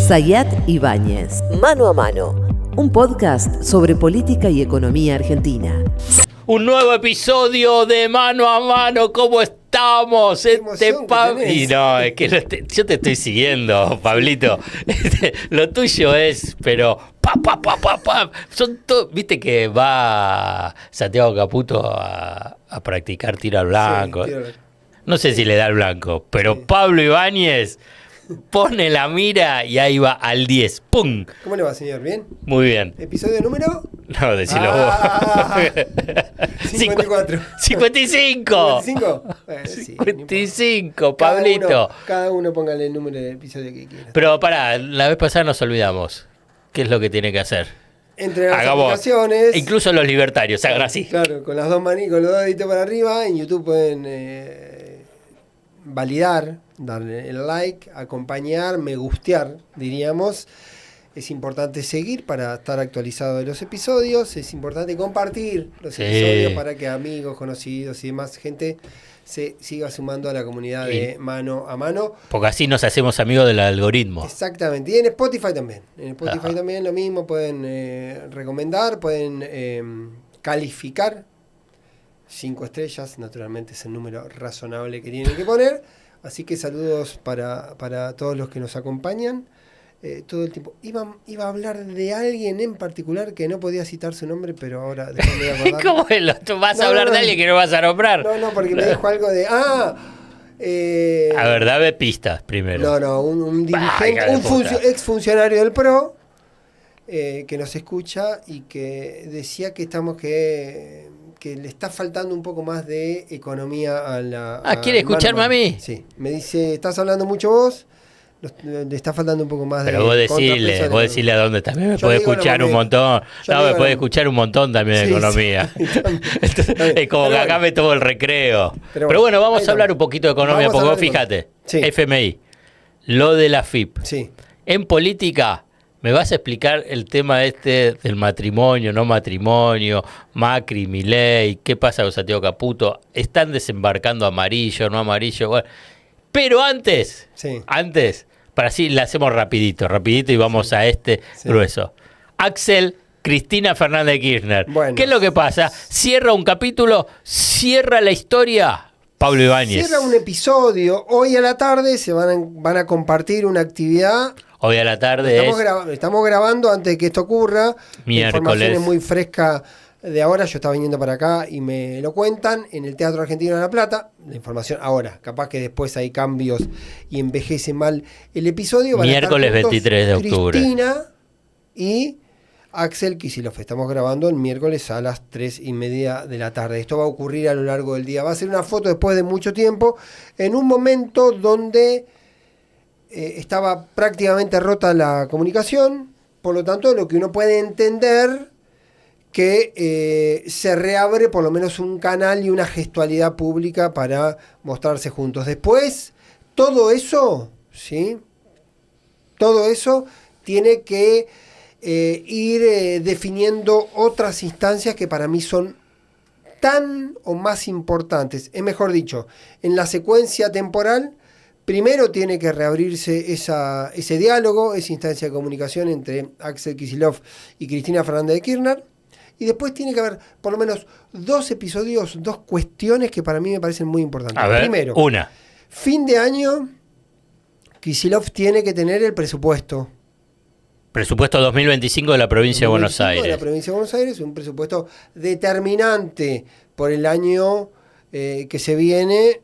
Sayat Ibáñez. Mano a Mano. Un podcast sobre política y economía argentina. Un nuevo episodio de Mano a Mano. ¿Cómo estamos? Y no, es que yo te estoy siguiendo, Pablito. Lo tuyo es, pero son viste que va Santiago Caputo a practicar tiro al blanco. Sí, no sé si le da al blanco, pero sí. Pablo Ibáñez pone la mira y ahí va al 10. ¡Pum! ¿Cómo le va, señor? ¿Bien? Muy bien. ¿Episodio número? No, decilo vos. 54. 55. 55. 55, Pablito. Cada uno póngale el número del episodio que quiera. Pero pará, la vez pasada nos olvidamos. ¿Qué es lo que tiene que hacer? Entre las aplicaciones. Incluso los libertarios, hagan así. Claro, con las dos manitos, con los dos deditos para arriba. En YouTube pueden validar, darle el like, acompañar, me gustear, diríamos. Es importante seguir para estar actualizado de los episodios. Es importante compartir los episodios para que amigos, conocidos y demás gente se siga sumando a la comunidad de Mano a Mano. Porque así nos hacemos amigos del algoritmo. Exactamente. Y en Spotify también. En Spotify también lo mismo. Pueden recomendar, pueden calificar. 5 estrellas, naturalmente es el número razonable que tienen que poner. Así que saludos para todos los que nos acompañan. Todo el tiempo. Iba a hablar de alguien en particular que no podía citar su nombre, pero ahora después me voy a acordar. ¿Cómo es lo? ¿Tú vas a hablar de alguien que no vas a nombrar? No, porque me dijo algo de... a ver, dame pistas primero. Un dirigente, exfuncionario del PRO, que nos escucha y que decía que que le está faltando un poco más de economía a la... ¿quiere escucharme a mí? Sí, me dice, estás hablando mucho vos. Le está faltando un poco más pero de... Pero vos decirle a dónde también me puede escuchar un montón. Me puede escuchar un montón también de economía. Sí, es como que acá me tomo el recreo. Pero bueno, vamos a hablar un poquito de economía, porque vos fíjate, FMI, lo de la FIP. Sí. En política, ¿me vas a explicar el tema del matrimonio, no matrimonio, Macri, Milei? ¿Qué pasa con Santiago Caputo? ¿Están desembarcando amarillo, no amarillo? Bueno, pero antes, para así la hacemos rapidito y vamos a grueso. Axel, Cristina Fernández de Kirchner. Bueno. ¿Qué es lo que pasa? Cierra un capítulo, cierra la historia, Pablo Ibáñez. Cierra un episodio. Hoy a la tarde se van a compartir una actividad. Hoy a la tarde estamos grabando antes de que esto ocurra. Miércoles. La información es muy fresca de ahora. Yo estaba viniendo para acá y me lo cuentan en el Teatro Argentino de La Plata. La información ahora. Capaz que después hay cambios y envejece mal el episodio. Miércoles 23 de octubre. Cristina y Axel Kicillof. Estamos grabando el miércoles a las 3:30 de la tarde. Esto va a ocurrir a lo largo del día. Va a ser una foto después de mucho tiempo, en un momento donde estaba prácticamente rota la comunicación. Por lo tanto, lo que uno puede entender que se reabre por lo menos un canal y una gestualidad pública para mostrarse juntos. Después, todo eso tiene que ir definiendo otras instancias que para mí son tan o más importantes. Es mejor dicho, en la secuencia temporal, primero tiene que reabrirse ese diálogo, esa instancia de comunicación entre Axel Kicillof y Cristina Fernández de Kirchner. Y después tiene que haber por lo menos 2 episodios, 2 cuestiones que para mí me parecen muy importantes. A ver, primero, fin de año, Kicillof tiene que tener el presupuesto. Presupuesto 2025 de la provincia de Buenos Aires. De la provincia de Buenos Aires, un presupuesto determinante por el año que se viene.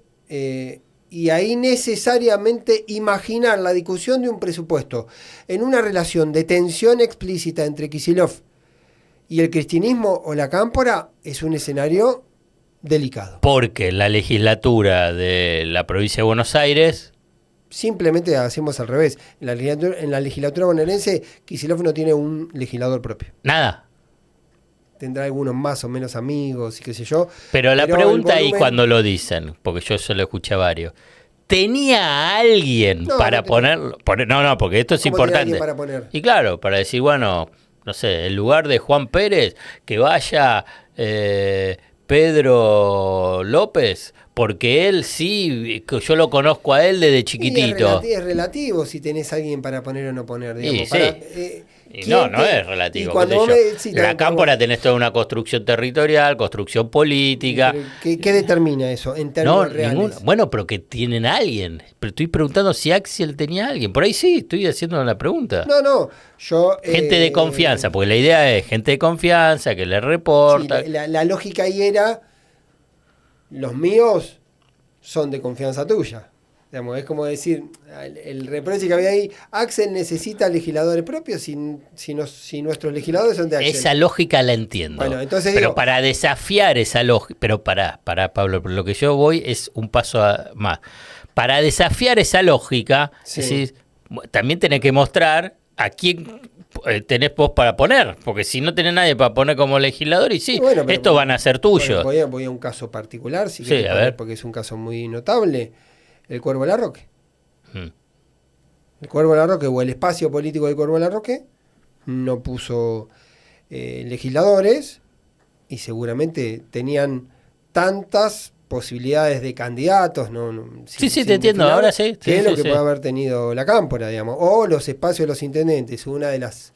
Y ahí necesariamente imaginar la discusión de un presupuesto en una relación de tensión explícita entre Kicillof y el cristinismo o la cámpora es un escenario delicado. Porque la legislatura de la provincia de Buenos Aires... Simplemente hacemos al revés. En la legislatura bonaerense, Kicillof no tiene un legislador propio. Nada. Tendrá algunos más o menos amigos y qué sé yo. Pero la pregunta ahí cuando lo dicen, porque yo solo escuché a varios, ¿tenía a alguien para ponerlo? No, porque esto es importante. Para poner? Y claro, para decir, bueno, no sé, en lugar de Juan Pérez, que vaya Pedro López, porque él sí, yo lo conozco a él desde chiquitito. Es relativo si tenés a alguien para poner o no poner, digamos. Sí. Y no es relativo. La Cámpora tenés toda una construcción territorial, construcción política. ¿Qué determina eso en términos reales? Bueno, pero que tienen a alguien. Pero estoy preguntando si Axel tenía a alguien. Por ahí sí, estoy haciendo la pregunta. No. Gente de confianza, porque la idea es gente de confianza que le reporta. Sí, la lógica ahí era, los míos son de confianza tuya. Digamos, es como decir, el reproche que había ahí, Axel necesita legisladores propios si nuestros legisladores son de Axel. Esa lógica la entiendo. Bueno, entonces pero para desafiar esa lógica, pero para Pablo, lo que yo voy es un paso más. Para desafiar esa lógica, sí. Decir, también tenés que mostrar a quién tenés vos para poner, porque si no tenés nadie para poner como legislador, y sí, bueno, estos van a ser tuyos. Bueno, voy a un caso particular, si sí, a ver. Porque es un caso muy notable. El Cuervo Larroque. El Cuervo Larroque, o el espacio político del Cuervo Larroque, no puso legisladores y seguramente tenían tantas posibilidades de candidatos. Sí, te entiendo, ahora sí. Que es lo que puede haber tenido la Cámpora, digamos. O los espacios de los intendentes, una de las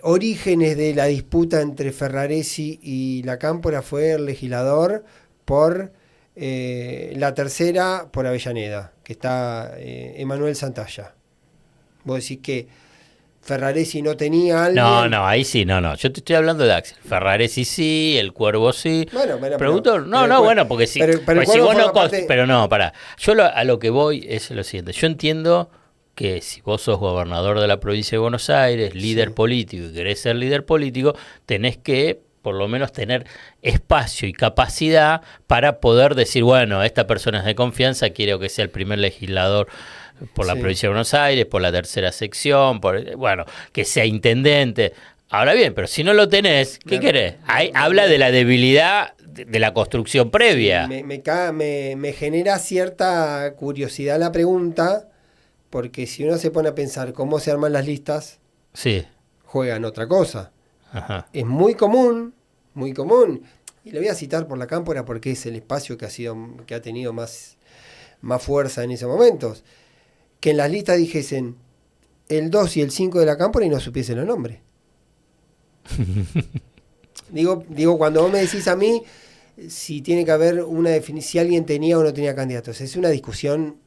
orígenes de la disputa entre Ferraresi y la Cámpora fue el legislador por... la tercera por Avellaneda, que está Emanuel Santalla. Vos decís que Ferraresi no tenía a alguien. No, ahí sí, no. Yo te estoy hablando de Axel. Ferraresi sí, el Cuervo sí. Bueno, porque sí. Yo a lo que voy es lo siguiente. Yo entiendo que si vos sos gobernador de la provincia de Buenos Aires, líder político y querés ser líder político, tenés que por lo menos tener espacio y capacidad para poder decir, bueno, esta persona es de confianza, quiero que sea el primer legislador por la provincia de Buenos Aires, por la tercera sección, que sea intendente. Ahora bien, pero si no lo tenés, ¿qué querés? Habla de la debilidad de la construcción previa. Sí, me genera cierta curiosidad la pregunta, porque si uno se pone a pensar cómo se arman las listas, juegan otra cosa. Ajá. Es muy común, y lo voy a citar por la Cámpora porque es el espacio que ha tenido más fuerza en esos momentos, que en las listas dijesen el 2 y el 5 de la Cámpora y no supiesen los nombres. digo, cuando vos me decís a mí si tiene que haber una definición, si alguien tenía o no tenía candidatos, es una discusión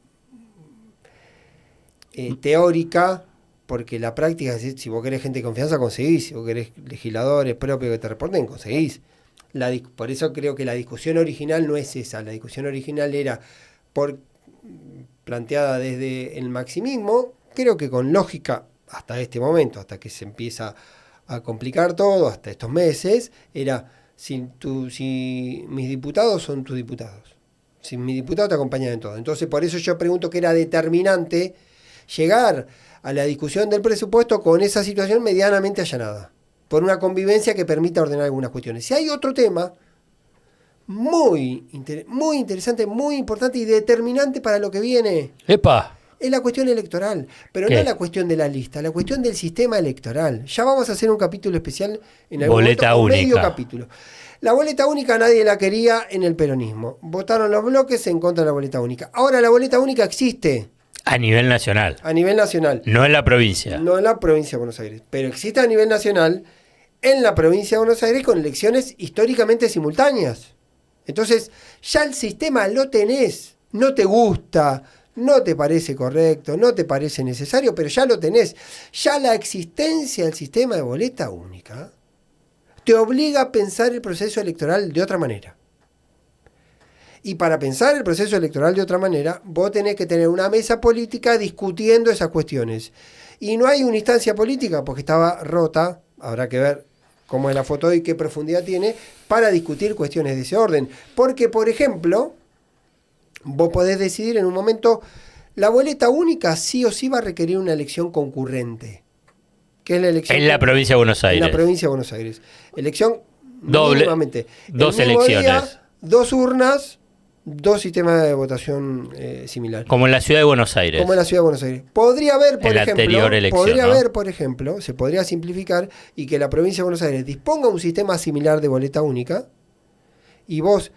teórica. Porque la práctica es decir, si vos querés gente de confianza, conseguís. Si vos querés legisladores propios que te reporten, conseguís. Por eso creo que la discusión original no es esa. La discusión original era planteada desde el maximismo, creo que con lógica hasta este momento, hasta que se empieza a complicar todo, hasta estos meses, era si mis diputados son tus diputados. Si mis diputados te acompañan en todo. Entonces, por eso yo pregunto que era determinante llegar a la discusión del presupuesto con esa situación medianamente allanada, por una convivencia que permita ordenar algunas cuestiones. Si hay otro tema muy interesante, muy importante y determinante para lo que viene, es la cuestión electoral, pero no la cuestión de la lista, la cuestión del sistema electoral. Ya vamos a hacer un capítulo especial en algún boleta única. Medio capítulo. La boleta única nadie la quería en el peronismo. Votaron los bloques en contra de la boleta única. Ahora la boleta única existe. A nivel nacional. A nivel nacional. No en la provincia. No en la provincia de Buenos Aires. Pero existe a nivel nacional en la provincia de Buenos Aires con elecciones históricamente simultáneas. Entonces, ya el sistema lo tenés. No te gusta, no te parece correcto, no te parece necesario, pero ya lo tenés. Ya la existencia del sistema de boleta única te obliga a pensar el proceso electoral de otra manera. Y para pensar el proceso electoral de otra manera, vos tenés que tener una mesa política discutiendo esas cuestiones. Y no hay una instancia política, porque estaba rota, habrá que ver cómo es la foto y qué profundidad tiene, para discutir cuestiones de ese orden. Porque, por ejemplo, vos podés decidir en un momento, la boleta única sí o sí va a requerir una elección concurrente. Que es la elección en la provincia de Buenos Aires. En la provincia de Buenos Aires. Elección doble. Mínimamente. Dos elecciones. Día, 2 urnas, 2 sistemas de votación similar. Como en la ciudad de Buenos Aires. Como en la ciudad de Buenos Aires. Podría haber, por elección, ejemplo, se podría simplificar y que la provincia de Buenos Aires disponga un sistema similar de boleta única y vos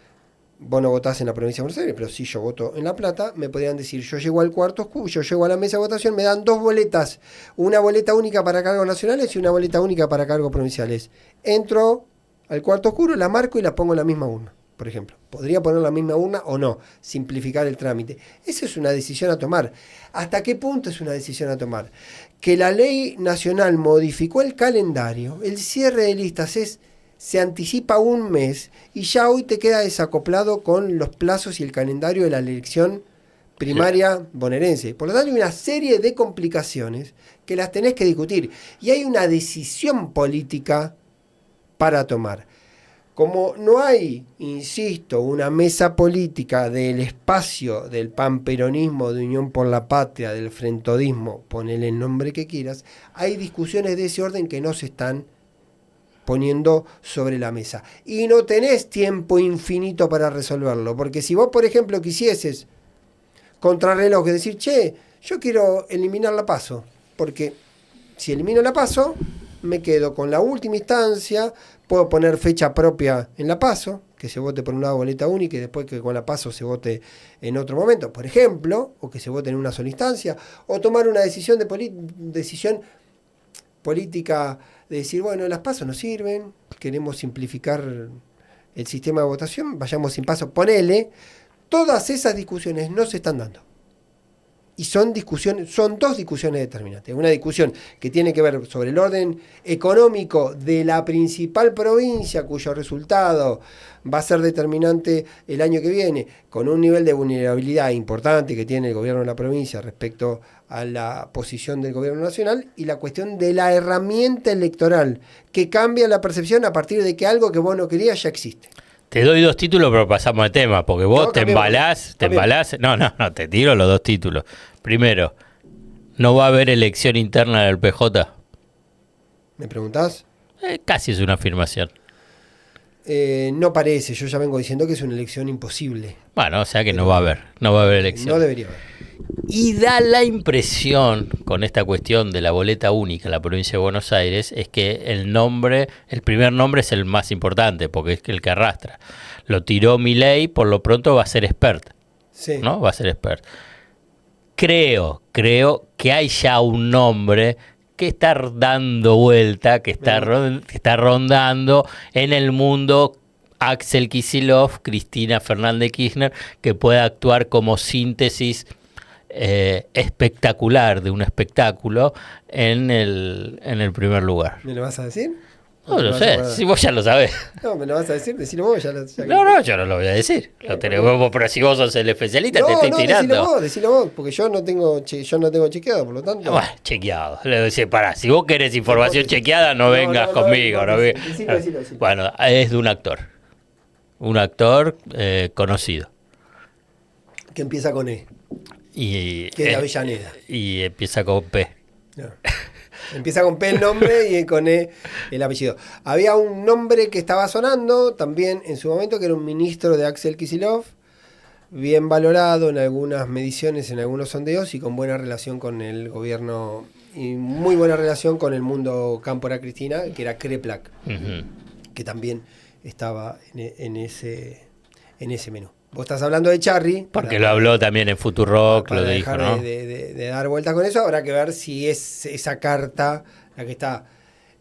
vos no votás en la provincia de Buenos Aires, pero sí yo voto en La Plata, me podrían decir, yo llego al cuarto oscuro, yo llego a la mesa de votación, me dan 2 boletas, una boleta única para cargos nacionales y una boleta única para cargos provinciales. Entro al cuarto oscuro, la marco y la pongo en la misma urna, por ejemplo. Podría poner la misma urna o no, simplificar el trámite. Esa es una decisión a tomar. ¿Hasta qué punto es una decisión a tomar? Que la ley nacional modificó el calendario, el cierre de listas se anticipa un mes y ya hoy te queda desacoplado con los plazos y el calendario de la elección primaria bonaerense. Por lo tanto, hay una serie de complicaciones que las tenés que discutir. Y hay una decisión política para tomar. Como no hay, insisto, una mesa política del espacio del panperonismo, de Unión por la Patria, del frentodismo, ponele el nombre que quieras, hay discusiones de ese orden que no se están poniendo sobre la mesa. Y no tenés tiempo infinito para resolverlo, porque si vos, por ejemplo, quisieses contrarreloj, es decir, che, yo quiero eliminar la PASO, porque si elimino la PASO, me quedo con la última instancia, puedo poner fecha propia en la PASO, que se vote por un lado boleta única y después que con la PASO se vote en otro momento, por ejemplo, o que se vote en una sola instancia, o tomar una decisión política de decir, bueno, las PASO no sirven, queremos simplificar el sistema de votación, vayamos sin PASO, ponele, todas esas discusiones no se están dando. Y son 2 discusiones determinantes. Una discusión que tiene que ver sobre el orden económico de la principal provincia, cuyo resultado va a ser determinante el año que viene, con un nivel de vulnerabilidad importante que tiene el gobierno de la provincia respecto a la posición del gobierno nacional, y la cuestión de la herramienta electoral, que cambia la percepción a partir de que algo que vos no querías ya existe. Te doy 2 títulos, pero pasamos de tema, porque vos no, te embalás. No, te tiro los 2 títulos. Primero, ¿no va a haber elección interna del PJ? ¿Me preguntás? Casi es una afirmación. No parece, yo ya vengo diciendo que es una elección imposible. Bueno, o sea que no va a haber elección. No debería haber. Y da la impresión, con esta cuestión de la boleta única en la provincia de Buenos Aires, es que el primer nombre es el más importante, porque es el que arrastra. Lo tiró Milei, por lo pronto va a ser expert. Sí. ¿No? Va a ser expert. Creo que hay ya un nombre que está dando vuelta, que está rondando en el mundo, Axel Kicillof, Cristina Fernández Kirchner, que puede actuar como síntesis espectacular de un espectáculo en el primer lugar. ¿Me lo vas a decir? No lo sé, si vos ya lo sabés. No, me lo vas a decir, decilo vos. No, yo no lo voy a decir. Lo tenemos, pero si vos sos el especialista, te estoy tirando. Decilo vos, porque yo no tengo chequeado, por lo tanto. Bueno, chequeado. Le decía, pará, si vos querés información chequeada, no vengas conmigo. Decilo. Bueno, es de un actor. Un actor conocido. Que empieza con E. Que es de Avellaneda. Y empieza con P. No. Empieza con P el nombre y con E el apellido. Había un nombre que estaba sonando también en su momento, que era un ministro de Axel Kicillof, bien valorado en algunas mediciones, en algunos sondeos, y con buena relación con el gobierno y muy buena relación con el mundo Cámpora Cristina, que era Kreplak, que también estaba en ese menú. Vos estás hablando de Charry. Porque lo habló también en Futurock, lo dijo, ¿no? De dar vueltas con eso, habrá que ver si es esa carta la que está,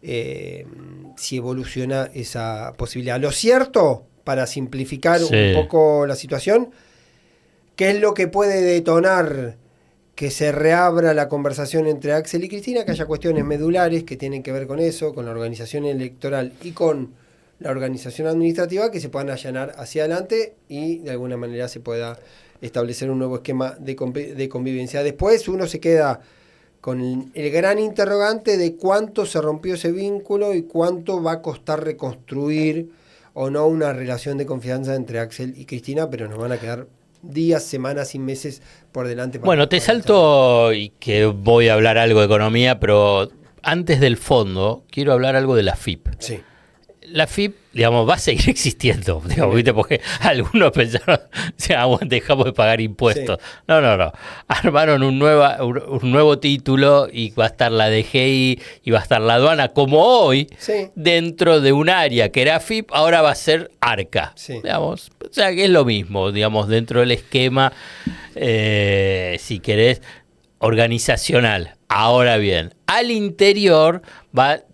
si evoluciona esa posibilidad. Lo cierto, para simplificar un poco la situación, ¿qué es lo que puede detonar que se reabra la conversación entre Axel y Cristina? Que haya cuestiones medulares que tienen que ver con eso, con la organización electoral y con la organización administrativa, que se puedan allanar hacia adelante y de alguna manera se pueda establecer un nuevo esquema de convivencia. Después uno se queda con el gran interrogante de cuánto se rompió ese vínculo y cuánto va a costar reconstruir o no una relación de confianza entre Axel y Cristina, pero nos van a quedar días, semanas y meses por delante. Bueno, te salto y que voy a hablar algo de economía, pero antes del fondo quiero hablar algo de la FIP. Sí. La FIP, digamos, va a seguir existiendo, digamos, ¿viste? Porque algunos pensaron, dejamos de pagar impuestos. Sí. No. Armaron un nuevo título y va a estar la DGI y va a estar la aduana, como hoy, dentro de un área que era FIP, ahora va a ser ARCA. Sí. Digamos, O sea, que es lo mismo, digamos, dentro del esquema, si querés, organizacional. Ahora bien, al interior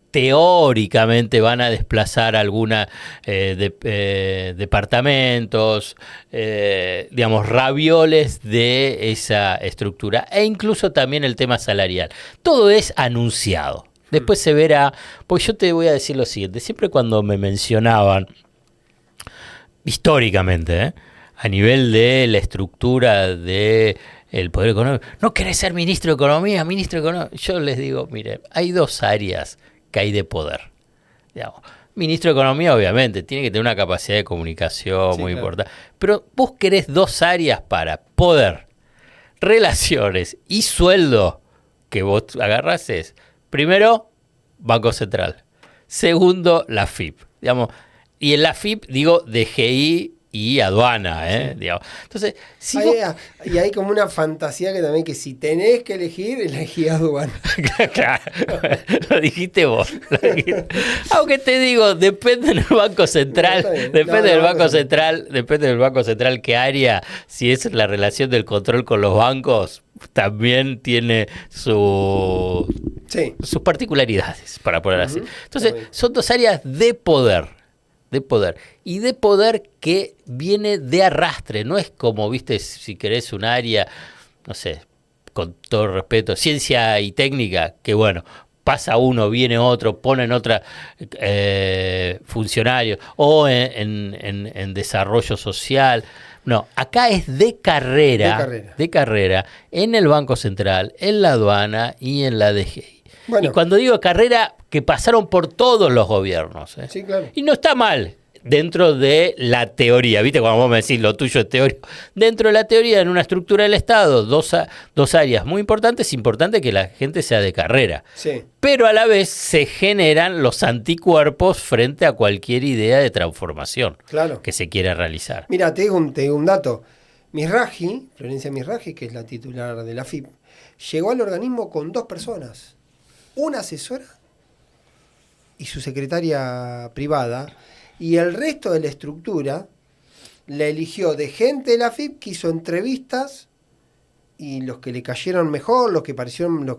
teóricamente van a desplazar algunos departamentos, digamos, ravioles de esa estructura, e incluso también el tema salarial. Todo es anunciado. Después se verá, porque yo te voy a decir lo siguiente, siempre cuando me mencionaban, históricamente, a nivel de la estructura del poder económico, ¿no querés ser ministro de Economía, ministro de Economía? Yo les digo, mire, hay dos áreas que hay de poder. Digamos, ministro de Economía, obviamente, tiene que tener una capacidad de comunicación muy importante, pero vos querés dos áreas para poder, relaciones y sueldo que vos agarrás es, primero, Banco Central. Segundo, la FIP. Digamos, y en la FIP digo DGI y aduana, digamos. Entonces, si y hay como una fantasía que también, que si tenés que elegir, elegí aduana. Claro, lo dijiste vos. Aunque te digo, depende del Banco Central, depende del Banco Central qué área, si es la relación del control con los bancos, también tiene sus particularidades, para poner así. Entonces, son dos áreas de poder. Y de poder que viene de arrastre, no es como, viste, si querés un área, no sé, con todo respeto, ciencia y técnica, que bueno, pasa uno, viene otro, ponen otra funcionario, o en desarrollo social. No, acá es de carrera en el Banco Central, en la aduana y en la DGI. Bueno. Y cuando digo carrera, que pasaron por todos los gobiernos. Sí, claro. Y no está mal dentro de la teoría, ¿viste? Cuando vos me decís lo tuyo es teoría. Dentro de la teoría, en una estructura del Estado, dos áreas muy importantes. Es importante que la gente sea de carrera. Sí. Pero a la vez se generan los anticuerpos frente a cualquier idea de transformación que se quiera realizar. Mira, te digo un dato. Misraji, Florencia Misraji, que es la titular de la FIP, llegó al organismo con 2 personas. Una asesora y su secretaria privada, y el resto de la estructura la eligió de gente de la FIP que hizo entrevistas, y los que le cayeron mejor, los que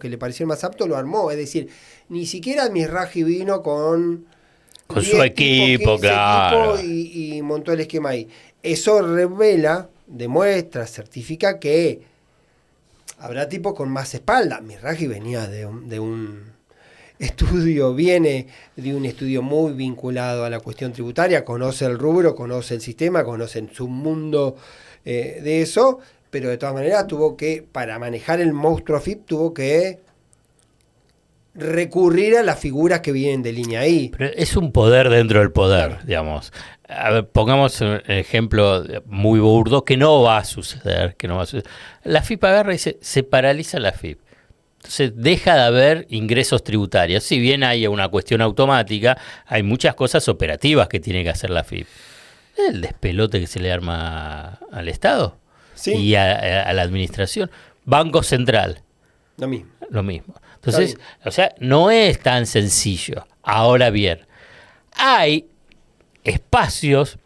le parecieron más aptos, lo armó. Es decir, ni siquiera Misraji vino con su equipo, claro. Y montó el esquema ahí. Eso revela, demuestra, certifica que habrá tipos con más espalda. Misraji venía de un estudio, viene de un estudio muy vinculado a la cuestión tributaria, conoce el rubro, conoce el sistema, conoce su mundo de eso, pero de todas maneras para manejar el monstruo FIP, tuvo que recurrir a las figuras que vienen de línea ahí. Pero es un poder dentro del poder, digamos. A ver, pongamos un ejemplo muy burdo que no va a suceder, La FIP agarra y se paraliza la FIP. Entonces deja de haber ingresos tributarios. Si bien hay una cuestión automática, hay muchas cosas operativas que tiene que hacer la FIP. El despelote que se le arma al Estado y a la administración. Banco Central. Lo mismo. Entonces, o sea, no es tan sencillo. Ahora bien, hay espacios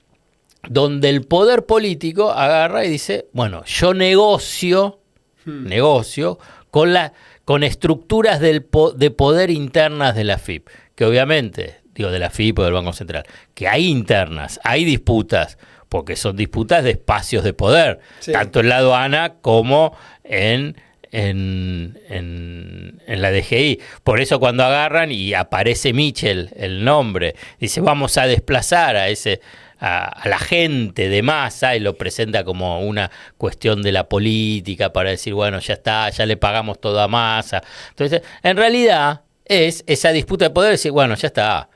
donde el poder político agarra y dice, bueno, yo negocio con estructuras de poder internas de la FIP, que obviamente, de la FIP o del Banco Central, que hay internas, hay disputas, porque son disputas de espacios de poder, tanto en la aduana como en la DGI. Por eso cuando agarran y aparece Michel, el nombre, dice vamos a desplazar a la gente de masa, y lo presenta como una cuestión de la política para decir, bueno, ya está, ya le pagamos todo a Massa. Entonces, en realidad es esa disputa de poder, decir, bueno, ya está,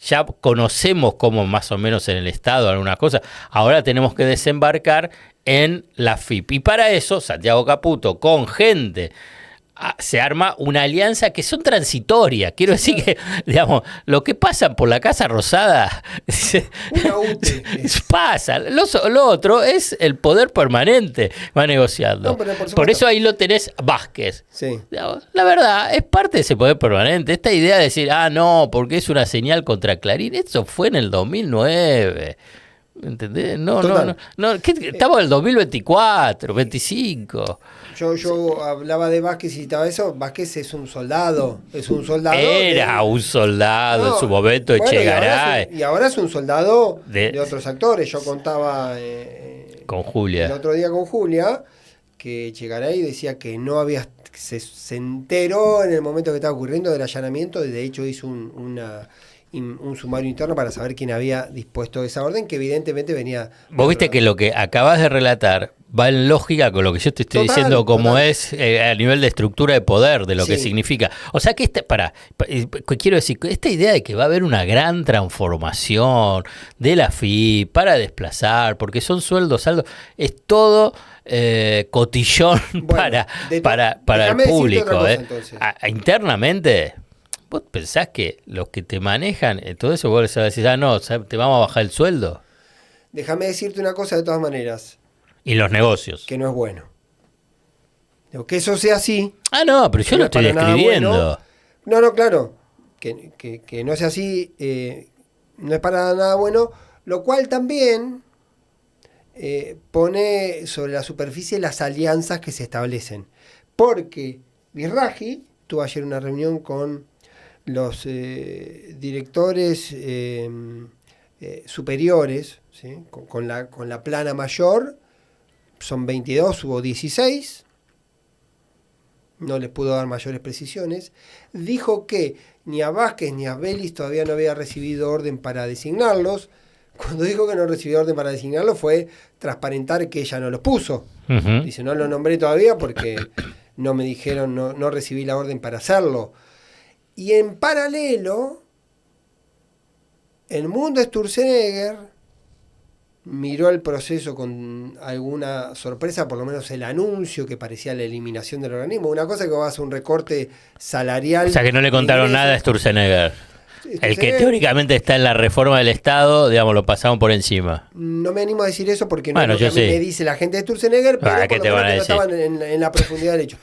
ya conocemos cómo más o menos en el Estado algunas cosas, ahora tenemos que desembarcar en la FIP. Y para eso, Santiago Caputo, con gente, se arma una alianza que son transitorias. Quiero decir que, digamos, lo que pasan por la Casa Rosada pasa. Lo otro es el poder permanente, va negociando. Por eso ahí lo tenés Vázquez. Sí. La verdad, es parte de ese poder permanente. Esta idea de decir, no, porque es una señal contra Clarín, eso fue en el 2009. ¿Entendés? No, Total. estamos en el 2024, 25. Yo hablaba de Vázquez y citaba eso. Vázquez es un soldado. Era un soldado en su momento de bueno, Che Garay. y ahora es un soldado De- de otros actores. Yo contaba Con el Julia. otro día con Julia que Che Garay decía que no había. Se enteró en el momento que estaba ocurriendo del allanamiento. De hecho, hizo un sumario interno para saber quién había dispuesto esa orden, que evidentemente venía. Vos viste que lo que acabas de relatar va en lógica con lo que yo te estoy Total, diciendo, como total. es a nivel de estructura de poder, de lo que Sí. significa. O sea que quiero decir, esta idea de que va a haber una gran transformación de la FIP para desplazar, porque son sueldos, saldos, es todo cotillón Bueno, para el déjame decirte público. otra cosa, entonces. Internamente, vos pensás que los que te manejan, todo eso vos les decís, no, te vamos a bajar el sueldo. Déjame decirte una cosa de todas maneras, Y los negocios. que no es bueno. Digo, que eso sea así. No, pero yo no lo es estoy para nada describiendo. bueno. No, claro. Que no sea así no es para nada bueno. Lo cual también pone sobre la superficie las alianzas que se establecen. Porque Birraji tuvo ayer una reunión con los directores superiores, ¿sí? con la plana mayor. Son 22, hubo 16. No les pudo dar mayores precisiones. Dijo que ni a Vázquez ni a Vélez todavía no había recibido orden para designarlos. Cuando dijo que no recibió orden para designarlos fue transparentar que ella no los puso. Ujú. Dice, no lo nombré todavía porque no me dijeron, no recibí la orden para hacerlo. Y en paralelo, el mundo Sturzenegger miró el proceso con alguna sorpresa, por lo menos el anuncio que parecía la eliminación del organismo. Una cosa que va a hacer un recorte salarial. O sea que no le contaron nada a Sturzenegger. El que teóricamente está en la reforma del Estado, digamos, lo pasaron por encima. No me animo a decir eso porque no Bueno, es lo que yo a mí sí. me dice la gente de Sturzenegger, pero ¿qué por te lo van a menos que no decir? estaban en la profundidad del hecho.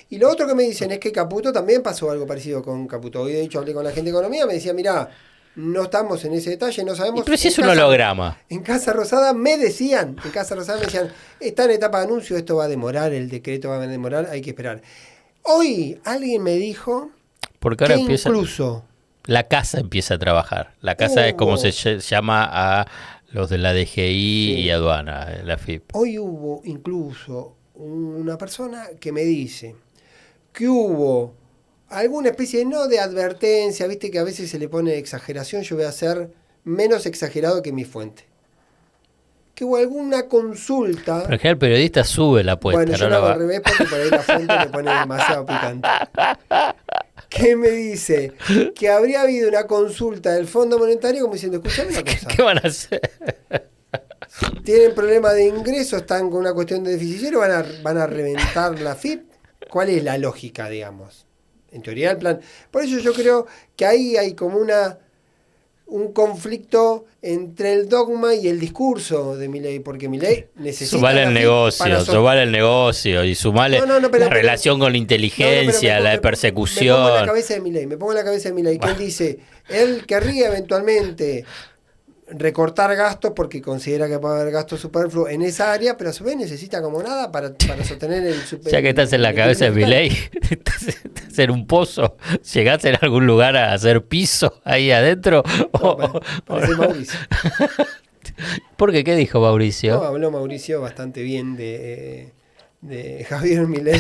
Y lo otro que me dicen es que Caputo también pasó algo parecido con Caputo. Hoy de hecho hablé con la gente de economía, me decía, mirá, no estamos en ese detalle, no sabemos. Pero si En es un Casa- holograma. En Casa Rosada me decían, está en etapa de anuncio, esto va a demorar, el decreto va a demorar, hay que esperar. Hoy alguien me dijo Porque ahora que empieza. incluso La casa empieza a trabajar. La casa es como se llama a los de la DGI y aduana, la FIP. hoy hubo incluso una persona que me dice que hubo alguna especie, no de advertencia, viste que a veces se le pone exageración, yo voy a ser menos exagerado que mi fuente. Que hubo alguna consulta. Pero en general el periodista sube la apuesta. Bueno, yo no lo la hago va- al revés porque por ahí la fuente le pone demasiado picante. Que me dice que habría habido una consulta del Fondo Monetario como diciendo, escúchame una cosa, ¿Qué van a hacer? tienen problemas de ingresos, están con una cuestión de déficit cero, van a reventar la FIP. ¿Cuál es la lógica, digamos? En teoría el plan. Por eso yo creo que ahí hay como un conflicto entre el dogma y el discurso de Milei, porque Milei necesita Sumale la el FIP negocio, para sumale el negocio y sumale pero- la relación con la inteligencia, la de Me pongo en la persecución. cabeza de Milei, que él dice, él querría eventualmente recortar gastos porque considera que va a haber gastos superfluos en esa área, pero a su vez necesita como nada para sostener el Ya que estás en la cabeza de Milei, estás en un pozo, ¿llegás en algún lugar a hacer piso ahí adentro? Parece Mauricio. ¿Por qué? ¿Qué dijo Mauricio? No, habló Mauricio bastante bien de Javier Milei,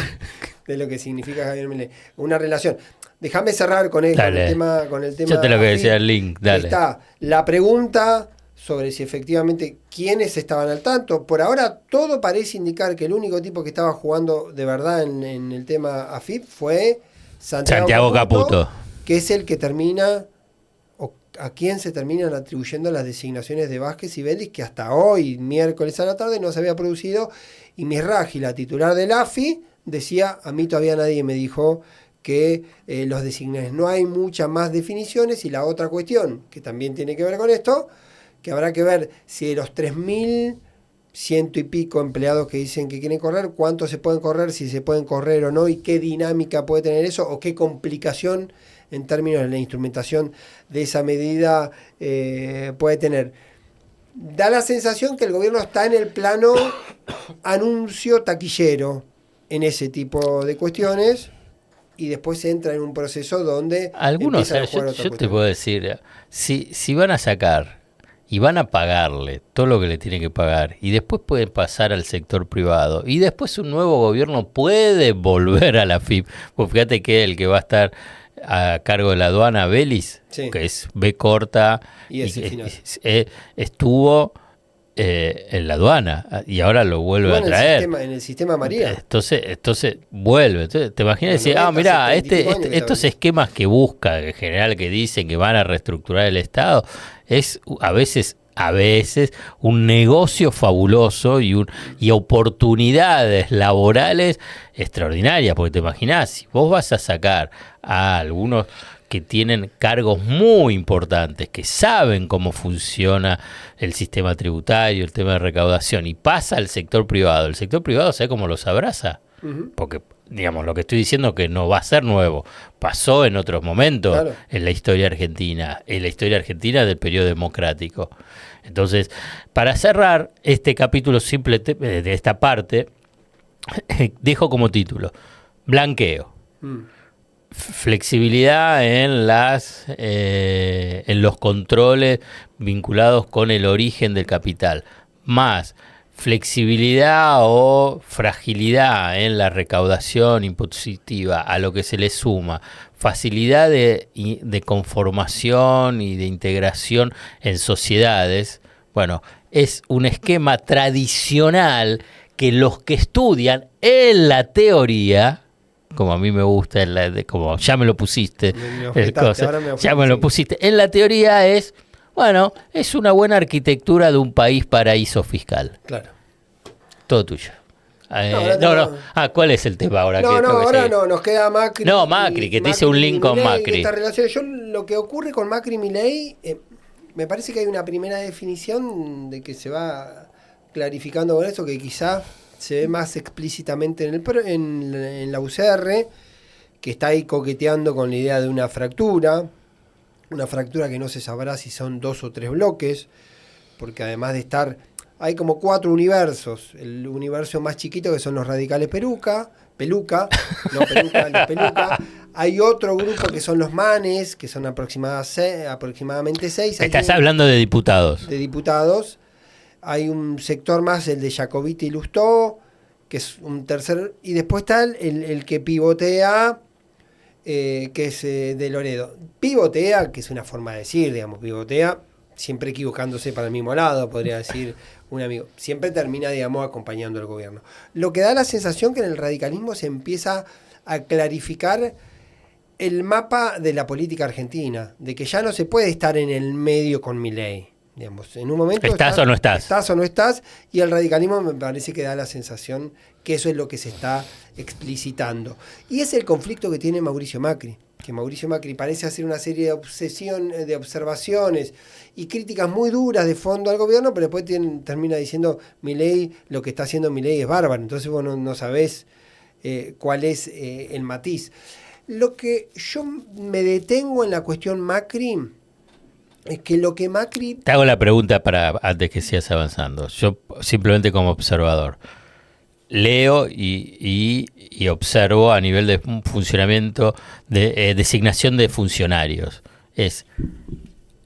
de lo que significa Javier Milei. Una relación. Déjame cerrar con esto, Dale. con el tema. Yo te lo que AFIP. decía el link, dale. Está la pregunta sobre si efectivamente quiénes estaban al tanto. Por ahora todo parece indicar que el único tipo que estaba jugando de verdad en el tema AFIP fue Santiago Caputo. que es el que termina, o a quien se terminan atribuyendo las designaciones de Vázquez y Vélez, que hasta hoy, miércoles a la tarde, no se había producido. Y Misraji, la titular del AFI, decía, a mí todavía nadie me dijo que los designados. No hay muchas más definiciones. Y la otra cuestión, que también tiene que ver con esto, que habrá que ver si de los 3.100 y pico empleados que dicen que quieren correr, cuántos se pueden correr, si se pueden correr o no, y qué dinámica puede tener eso, o qué complicación en términos de la instrumentación de esa medida puede tener. da la sensación que el gobierno está en el plano anuncio taquillero en ese tipo de cuestiones y después entra en un proceso donde Algunos, empiezan a jugar otra yo te cuestión. puedo decir, si van a sacar y van a pagarle todo lo que le tienen que pagar y después pueden pasar al sector privado y después un nuevo gobierno puede volver a la FIP, pues fíjate que el que va a estar a cargo de la aduana, Belis, Sí. que es B corta, Y ese final. estuvo en la aduana y ahora lo vuelve Bueno, a traer. en el sistema María. Entonces vuelve. Entonces, te imaginas Los decir, 90, mirá, 70 y pico años que estos está esquemas que busca, en general, que dicen que van a reestructurar el Estado, es a veces un negocio fabuloso y oportunidades laborales extraordinarias, porque te imaginás, si vos vas a sacar a algunos que tienen cargos muy importantes, que saben cómo funciona el sistema tributario, el tema de recaudación, y pasa al sector privado. El sector privado, ¿sabe cómo los abraza? Ujú. Porque, digamos, lo que estoy diciendo que no va a ser nuevo. Pasó en otros momentos Claro. en la historia argentina del periodo democrático. Entonces, para cerrar este capítulo simple de esta parte, dejo como título, blanqueo. Flexibilidad en los controles vinculados con el origen del capital, más flexibilidad o fragilidad en la recaudación impositiva, a lo que se le suma facilidad de conformación y de integración en sociedades. Bueno, es un esquema tradicional que los que estudian en la teoría, como a mí me gusta, como ya me lo pusiste, ya me lo pusiste, en la teoría es, bueno, es una buena arquitectura de un país paraíso fiscal. Claro. Todo tuyo. No. ¿Cuál es el tema ahora? No, nos queda Macri. No, Macri, que te hice un link con Milei, Macri. Esta relación, lo que ocurre con Macri y Milei, me parece que hay una primera definición de que se va clarificando con eso, que quizá se ve más explícitamente en la UCR, que está ahí coqueteando con la idea de una fractura que no se sabrá si son 2 o 3 bloques, porque además de estar, hay como 4 universos. El universo más chiquito, que son los radicales peluca, los peluca. Hay otro grupo que son los manes, que son aproximadamente 6. Estás hablando de diputados. De diputados. Hay un sector más, el de Jacobiti y Lustó, que es un tercer, y después está el que pivotea, que es de Loredo. Pivotea, que es una forma de decir, digamos, pivotea, siempre equivocándose para el mismo lado, podría decir un amigo. Siempre termina, digamos, acompañando al gobierno. Lo que da la sensación que en el radicalismo se empieza a clarificar el mapa de la política argentina, de que ya no se puede estar en el medio con Milei. Digamos, en un momento ¿Estás o no estás? Estás o no estás, y el radicalismo me parece que da la sensación que eso es lo que se está explicitando. Y es el conflicto que tiene Mauricio Macri, que Mauricio Macri parece hacer una serie de observaciones y críticas muy duras de fondo al gobierno, pero después termina diciendo Milei, lo que está haciendo Milei es bárbaro, entonces vos no sabés cuál es el matiz. Lo que yo me detengo en la cuestión Macri es que lo que Macri... Te hago la pregunta antes que sigas avanzando. Yo simplemente como observador leo y observo a nivel de funcionamiento, de designación de funcionarios.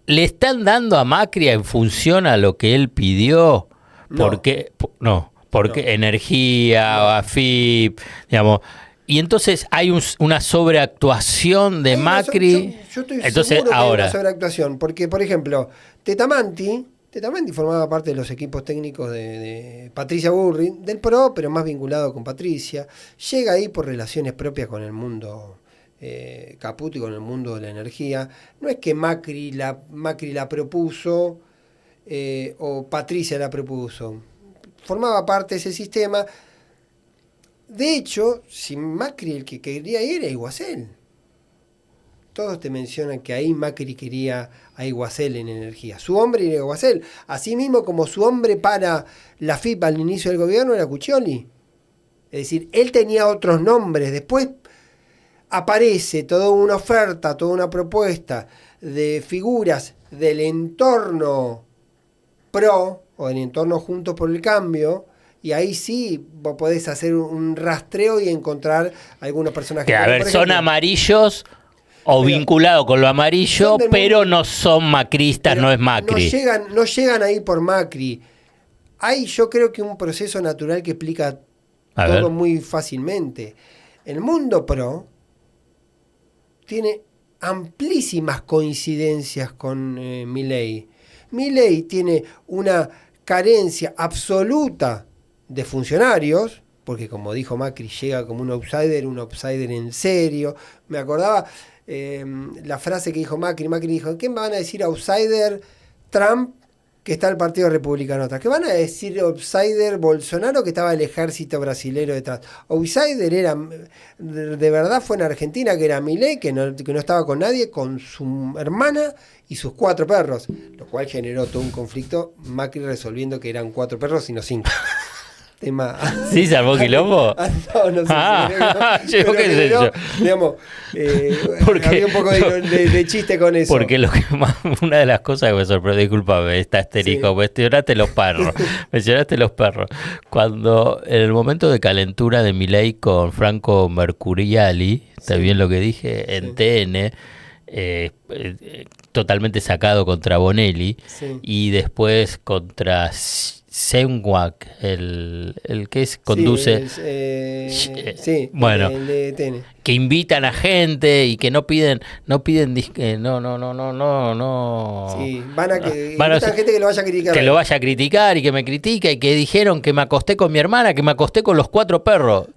¿Le están dando a Macri en función a lo que él pidió? Porque energía, AFIP, digamos... Y entonces hay una sobreactuación de Macri. Yo estoy entonces, seguro que ahora, hay una sobreactuación, porque, por ejemplo, Tetamanti formaba parte de los equipos técnicos de Patricia Bullrich, del PRO, pero más vinculado con Patricia. Llega ahí por relaciones propias con el mundo Caputo y con el mundo de la energía. No es que Macri la propuso o Patricia la propuso. Formaba parte de ese sistema. De hecho, si Macri el que quería ir era Iguacel. Todos te mencionan que ahí Macri quería a Iguacel en energía. Su hombre era Iguacel. Asimismo como su hombre para la FIP al inicio del gobierno era Cuccioli. Es decir, él tenía otros nombres. Después aparece toda una oferta, toda una propuesta de figuras del entorno PRO o del entorno Juntos por el Cambio, y ahí sí vos podés hacer un rastreo y encontrar algunos personajes. Que, a ver, por son ejemplo, amarillos o pero vinculados con lo amarillo, son del pero mundo, no son macristas, pero no es Macri. no llegan ahí por Macri. Hay, yo creo que un proceso natural que explica A todo ver. muy fácilmente. El mundo PRO tiene amplísimas coincidencias con Milei. Milei tiene una carencia absoluta de funcionarios, porque como dijo Macri, llega como un outsider en serio. Me acordaba la frase que dijo Macri. Macri dijo, ¿qué me van a decir outsider Trump, que está el Partido Republicano atrás? ¿Qué van a decir outsider Bolsonaro, que estaba el ejército brasilero detrás? Outsider era, de verdad fue en Argentina, que era Milei, que no estaba con nadie, con su hermana y sus 4 perros, lo cual generó todo un conflicto, Macri resolviendo que eran 4 perros y no 5. Tema. ¿Sí se armó quilombo? No sé. Yo qué sé yo. Digamos, Porque- había un poco de chiste con eso. Porque lo que más, una de las cosas que me sorprendió, discúlpame, está asterisco, Sí. mencionaste los perros. Cuando en el momento de calentura de Milei con Franco Mercuriali, ¿está Sí. bien lo que dije? En Sí. TN, totalmente sacado contra Bonelli, Sí. y después contra Senwak, el que conduce, bueno, el de TN. que invitan a gente y que no piden no. Sí, van a que Van a- invitan gente que lo vaya a criticar. que lo vaya a criticar y que me critica y que dijeron que me acosté con mi hermana, que me acosté con los 4 perros.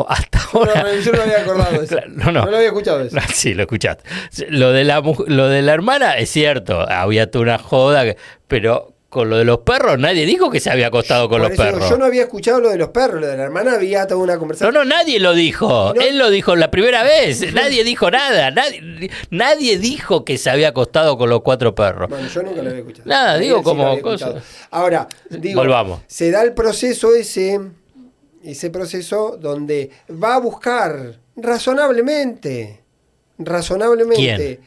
Hasta ahora. No, yo no había acordado de eso. Claro, no. No lo había escuchado eso. Sí, lo escuchaste. Lo de la hermana es cierto, había toda una joda, pero con lo de los perros nadie dijo que se había acostado con Por los eso digo, perros. yo no había escuchado lo de los perros, lo de la hermana había toda una conversación. No, nadie lo dijo. Y no- Él lo dijo la primera vez. Nadie dijo nada. Nadie dijo que se había acostado con los 4 perros. Bueno, yo nunca lo había escuchado. Nada, Él digo sí como lo había cosa. escuchado. Ahora, digo, Volvamos. se da el proceso ese proceso donde va a buscar razonablemente, ¿Quién?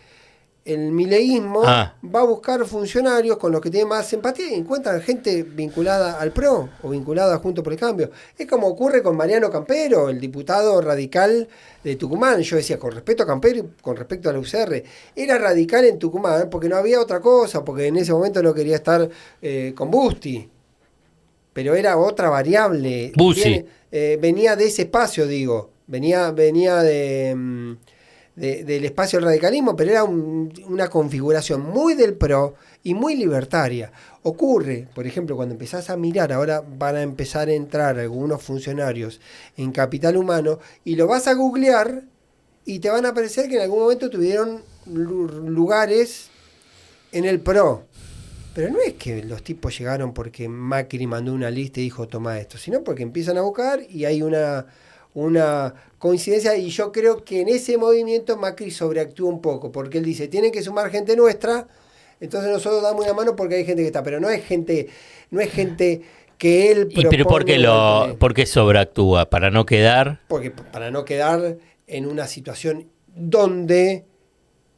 el mileísmo Ah. va a buscar funcionarios con los que tiene más empatía y encuentran gente vinculada al PRO o vinculada a Juntos por el Cambio. Es como ocurre con Mariano Campero, el diputado radical de Tucumán. Yo decía, con respecto a Campero y con respecto a la UCR, era radical en Tucumán porque no había otra cosa, porque en ese momento no quería estar con Busti. Pero era otra variable. Bussi. Venía de ese espacio, digo. Venía del espacio del radicalismo, pero era una configuración muy del PRO y muy libertaria. Ocurre, por ejemplo, cuando empezás a mirar, ahora van a empezar a entrar algunos funcionarios en Capital Humano, y lo vas a googlear y te van a aparecer que en algún momento tuvieron lugares en el PRO. Pero no es que los tipos llegaron porque Macri mandó una lista y dijo toma esto, sino porque empiezan a buscar y hay una coincidencia, y yo creo que en ese movimiento Macri sobreactúa un poco, porque él dice, tienen que sumar gente nuestra, entonces nosotros damos una mano porque hay gente que está, pero no es gente que él ¿Y pero por qué sobreactúa? ¿Para no quedar? Porque para no quedar en una situación donde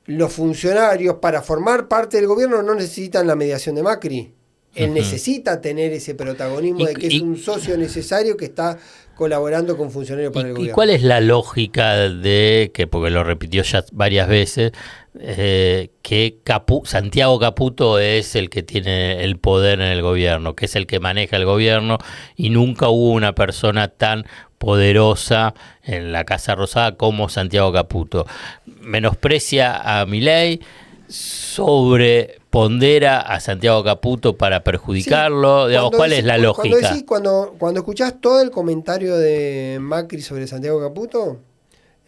los funcionarios para formar parte del gobierno no necesitan la mediación de Macri. Él necesita tener ese protagonismo de que es un socio necesario que está colaborando con funcionarios para el ¿Y gobierno. cuál es la lógica de que, porque lo repitió ya varias veces, que Santiago Caputo es el que tiene el poder en el gobierno, que es el que maneja el gobierno, y nunca hubo una persona tan poderosa en la Casa Rosada como Santiago Caputo? Menosprecia a Milei, sobrepondera a Santiago Caputo para perjudicarlo. Sí, Digamos, ¿cuál es la lógica? Cuando escuchás todo el comentario de Macri sobre Santiago Caputo,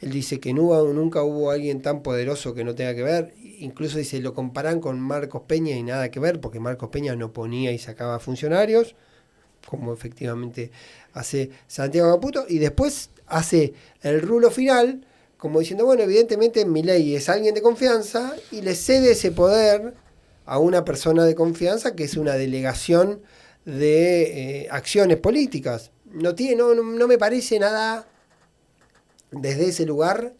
él dice que nunca hubo alguien tan poderoso que no tenga que ver. Incluso dice, lo comparan con Marcos Peña y nada que ver, porque Marcos Peña no ponía y sacaba funcionarios, como efectivamente hace Santiago Caputo, y después hace el rulo final, como diciendo, bueno, evidentemente Milei es alguien de confianza y le cede ese poder a una persona de confianza que es una delegación de acciones políticas. No me parece nada desde ese lugar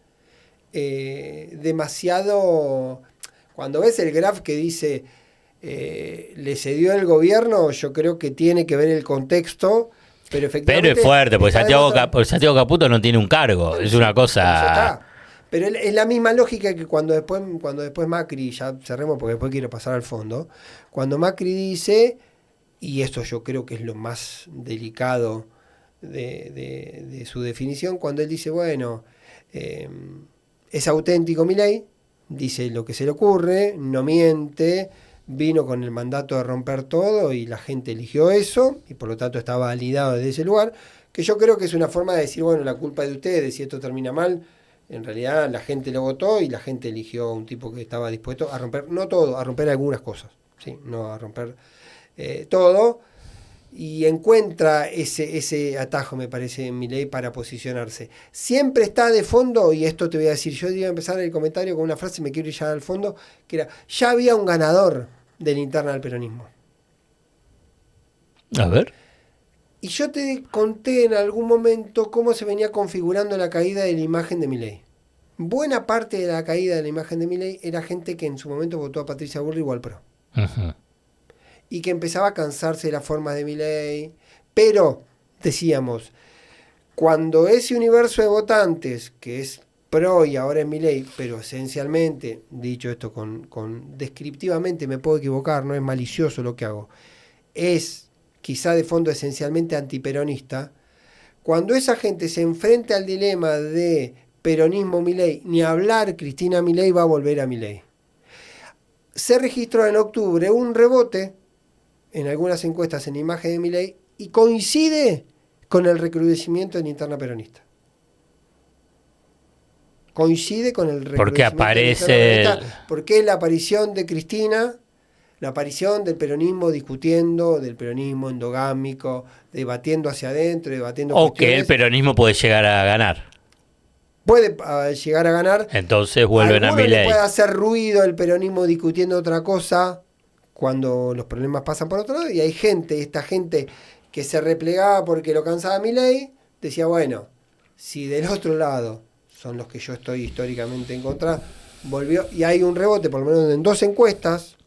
demasiado. Cuando ves el graph que dice le cedió el gobierno, yo creo que tiene que ver el contexto, pero efectivamente... Pero es fuerte, porque está Santiago Caputo no tiene un cargo, es una cosa... Pero es la misma lógica que cuando después Macri, ya cerremos porque después quiero pasar al fondo, cuando Macri dice, y esto yo creo que es lo más delicado de su definición, cuando él dice, bueno, es auténtico Milei, dice lo que se le ocurre, no miente, vino con el mandato de romper todo y la gente eligió eso y por lo tanto está validado desde ese lugar, que yo creo que es una forma de decir, bueno, la culpa es de ustedes, si esto termina mal, en realidad la gente lo votó y la gente eligió a un tipo que estaba dispuesto a romper, no todo, a romper algunas cosas, ¿sí? No a romper todo, y encuentra ese atajo, me parece, en Milei para posicionarse. Siempre está de fondo, y esto te voy a decir, yo iba a empezar el comentario con una frase, me quiero ir ya al fondo, que era, ya había un ganador de la interna del peronismo. A ver. Y yo te conté en algún momento cómo se venía configurando la caída de la imagen de Milei. Buena parte de la caída de la imagen de Milei era gente que en su momento votó a Patricia Bullrich o al PRO. Uh-huh. Y que empezaba a cansarse de las formas de Milei. Pero, decíamos, cuando ese universo de votantes, que es PRO y ahora es Milei, pero esencialmente, dicho esto con descriptivamente, me puedo equivocar, no es malicioso lo que hago, es quizá de fondo esencialmente antiperonista, cuando esa gente se enfrenta al dilema de peronismo Milei, ni hablar Cristina Milei va a volver a Milei. Se registró en octubre un rebote en algunas encuestas en imagen de Milei y coincide con el recrudecimiento en interna peronista. Coincide con el recrudecimiento. Porque aparece... Porque es la aparición de Cristina, la aparición del peronismo discutiendo, del peronismo endogámico, debatiendo hacia adentro, debatiendo o que el peronismo puede llegar a ganar. Puede llegar a ganar. Entonces vuelven a Milei. Le puede hacer ruido el peronismo discutiendo otra cosa cuando los problemas pasan por otro lado. Y hay esta gente que se replegaba porque lo cansaba Milei, decía, bueno, si del otro lado son los que yo estoy históricamente en contra, volvió. Y hay un rebote, por lo menos en 2 encuestas,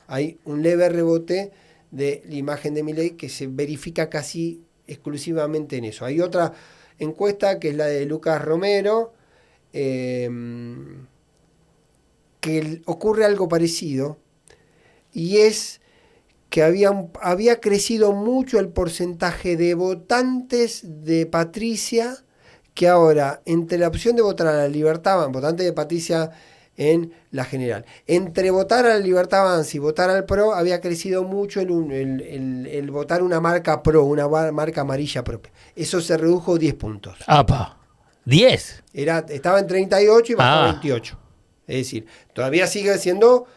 hay un leve rebote de la imagen de Milei que se verifica casi exclusivamente en eso. Hay otra encuesta que es la de Lucas Romero, que ocurre algo parecido, y es que había crecido mucho el porcentaje de votantes de Patricia, que ahora, entre la opción de votar a la Libertad, votantes de Patricia en la general, entre votar a la Libertad Avanza y votar al PRO, había crecido mucho el votar una marca PRO, una marca amarilla propia. Eso se redujo 10 puntos. ¡Apa! ¿10? Estaba en 38 y bajó a 28. Es decir, todavía sigue siendo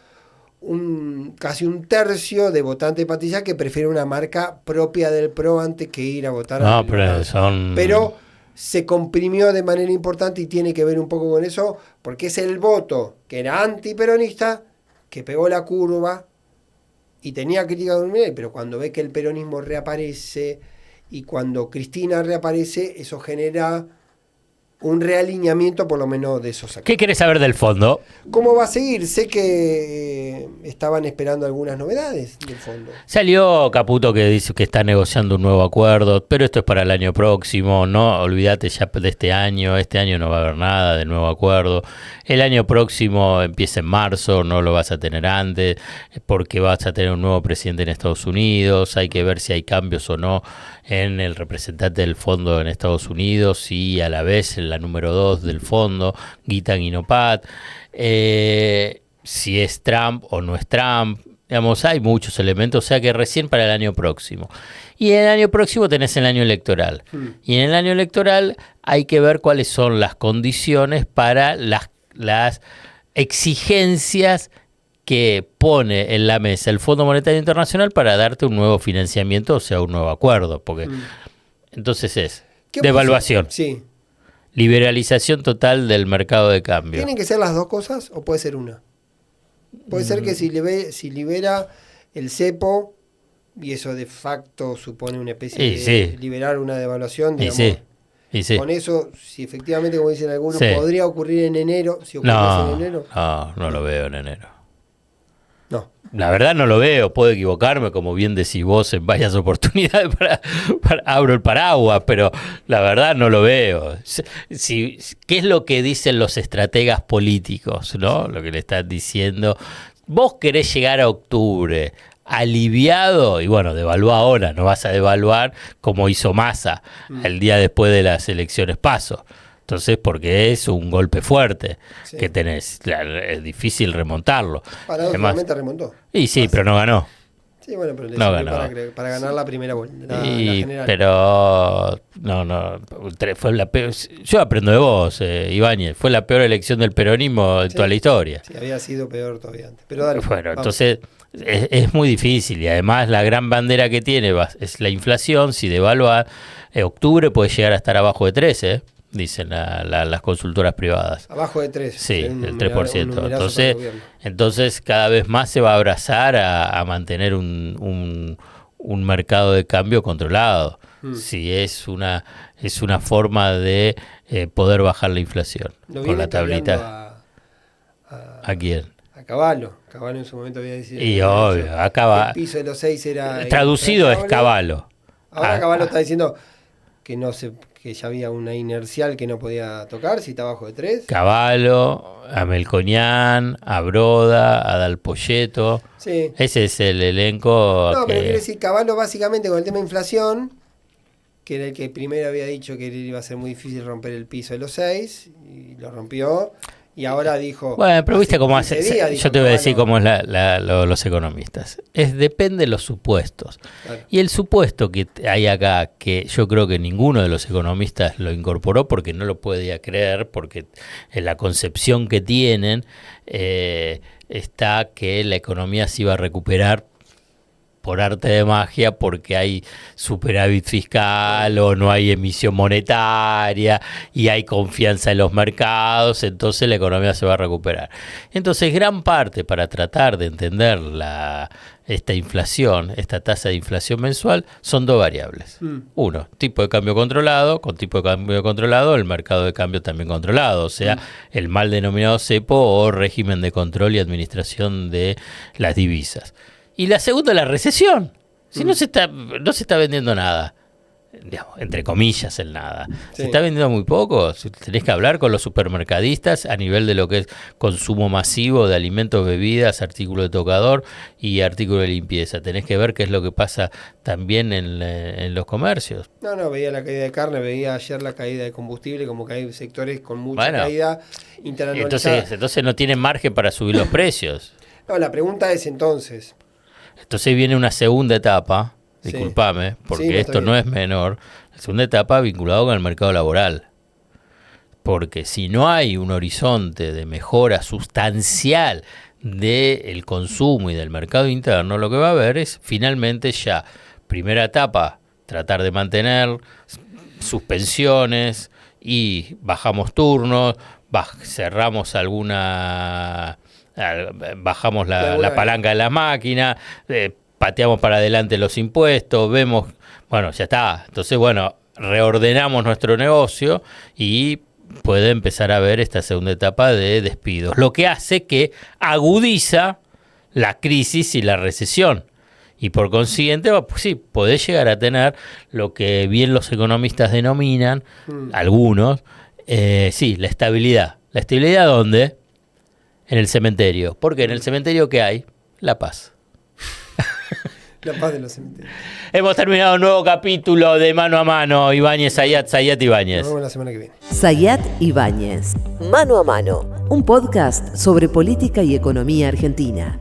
casi un tercio de votantes de Patricia que prefiere una marca propia del PRO antes que ir a votar a la Libertad. Pero se comprimió de manera importante y tiene que ver un poco con eso, porque es el voto que era antiperonista, que pegó la curva y tenía crítica con Milei, pero cuando ve que el peronismo reaparece y cuando Cristina reaparece, eso genera un realineamiento por lo menos de esos actores. ¿Qué querés saber del fondo? ¿Cómo va a seguir? Sé que estaban esperando algunas novedades del fondo. Salió Caputo que dice que está negociando un nuevo acuerdo, pero esto es para el año próximo, no olvídate ya de este año no va a haber nada de nuevo acuerdo. El año próximo empieza en marzo, no lo vas a tener antes, porque vas a tener un nuevo presidente en Estados Unidos, hay que ver si hay cambios o no en el representante del fondo en Estados Unidos y a la vez en la número 2 del fondo, Gita Guinopat, si es Trump o no es Trump, digamos, hay muchos elementos, o sea que recién para el año próximo. Y en el año próximo tenés el año electoral. Y en el año electoral hay que ver cuáles son las condiciones para las exigencias que pone en la mesa el Fondo Monetario Internacional para darte un nuevo financiamiento, o sea, un nuevo acuerdo. Porque entonces es devaluación. Sí. Liberalización total del mercado de cambio. ¿Tienen que ser las dos cosas o puede ser una? Puede ser que si libera el cepo, y eso de facto supone una especie de liberar una devaluación, digamos. Con eso, si efectivamente, como dicen algunos, podría ocurrir en enero. Si ocurriese en enero. No lo veo en enero. No. La verdad no lo veo, puedo equivocarme, como bien decís vos en varias oportunidades, abro el paraguas, pero la verdad no lo veo. ¿Qué es lo que dicen los estrategas políticos, ¿no? Lo que le están diciendo. Vos querés llegar a octubre aliviado, y bueno, devaluá ahora, no vas a devaluar como hizo Massa el día después de las elecciones PASO. Entonces, porque es un golpe fuerte que tenés, es difícil remontarlo. Paradójicamente remontó. Y sí, pero no ganó. Sí, bueno, pero le no sirvió para ganar la primera vuelta, la general. Pero fue la peor. Yo aprendo de vos, Ibáñez. Fue la peor elección del peronismo en toda la historia. Sí, había sido peor todavía antes. Pero dale, bueno, vamos. entonces es muy difícil y además la gran bandera que tiene es la inflación. Si devalúa, octubre puede llegar a estar abajo de 13, dicen las consultoras privadas. Abajo de 3. Sí, el 3%. Entonces cada vez más se va a abrazar a mantener un mercado de cambio controlado. Si es una forma de poder bajar la inflación. Con la tablita. ¿A quién? A Cavallo. Cavallo en su momento había dicho. Y obvio, acá el piso de los 6 era. Traducido es Cavallo. Ahora Cavallo está diciendo que que ya había una inercial que no podía tocar, si está abajo de 3. Cavallo, a Melconian, a Broda, a Dalpolleto. Sí. Ese es el elenco. No, pero quiero decir, Cavallo básicamente con el tema de inflación, que era el que primero había dicho que iba a ser muy difícil romper el piso de los 6, y lo rompió. Y ahora dijo... Bueno, pero viste cómo hace... Yo te voy a decir cómo es los economistas. Depende de los supuestos. Claro. Y el supuesto que hay acá, que yo creo que ninguno de los economistas lo incorporó porque no lo podía creer, porque en la concepción que tienen está que la economía se iba a recuperar por arte de magia porque hay superávit fiscal o no hay emisión monetaria y hay confianza en los mercados, entonces la economía se va a recuperar. Entonces gran parte para tratar de entender esta inflación, esta tasa de inflación mensual, son dos variables. Uno, tipo de cambio controlado, con tipo de cambio controlado, el mercado de cambio también controlado, o sea, el mal denominado cepo o régimen de control y administración de las divisas. Y la segunda, la recesión. Si no se está vendiendo nada, digamos, entre comillas el nada. Se está vendiendo muy poco. Tenés que hablar con los supermercadistas a nivel de lo que es consumo masivo de alimentos, bebidas, artículos de tocador y artículos de limpieza. Tenés que ver qué es lo que pasa también en los comercios. No, veía la caída de carne, veía ayer la caída de combustible, como que hay sectores con mucha caída interanualizada. Entonces no tienen margen para subir los precios. No, la pregunta es entonces... Entonces viene una segunda etapa, discúlpame, porque esto no es menor, la segunda etapa vinculada con el mercado laboral. Porque si no hay un horizonte de mejora sustancial del consumo y del mercado interno, lo que va a haber es finalmente ya, primera etapa, tratar de mantener suspensiones y bajamos turnos, cerramos bajamos la palanca de la máquina, pateamos para adelante los impuestos, vemos, bueno, ya está. Entonces, bueno, reordenamos nuestro negocio y puede empezar a ver esta segunda etapa de despidos, lo que hace que agudiza la crisis y la recesión. Y por consiguiente, pues sí, podés llegar a tener lo que bien los economistas denominan, algunos, la estabilidad. ¿La estabilidad dónde? En el cementerio. Porque en el cementerio, ¿qué hay? La paz. La paz de los cementerios. Hemos terminado un nuevo capítulo de Mano a Mano. Ibáñez, Zayat Ibáñez. Nos vemos la semana que viene. Zayat Ibáñez. Mano a Mano. Un podcast sobre política y economía argentina.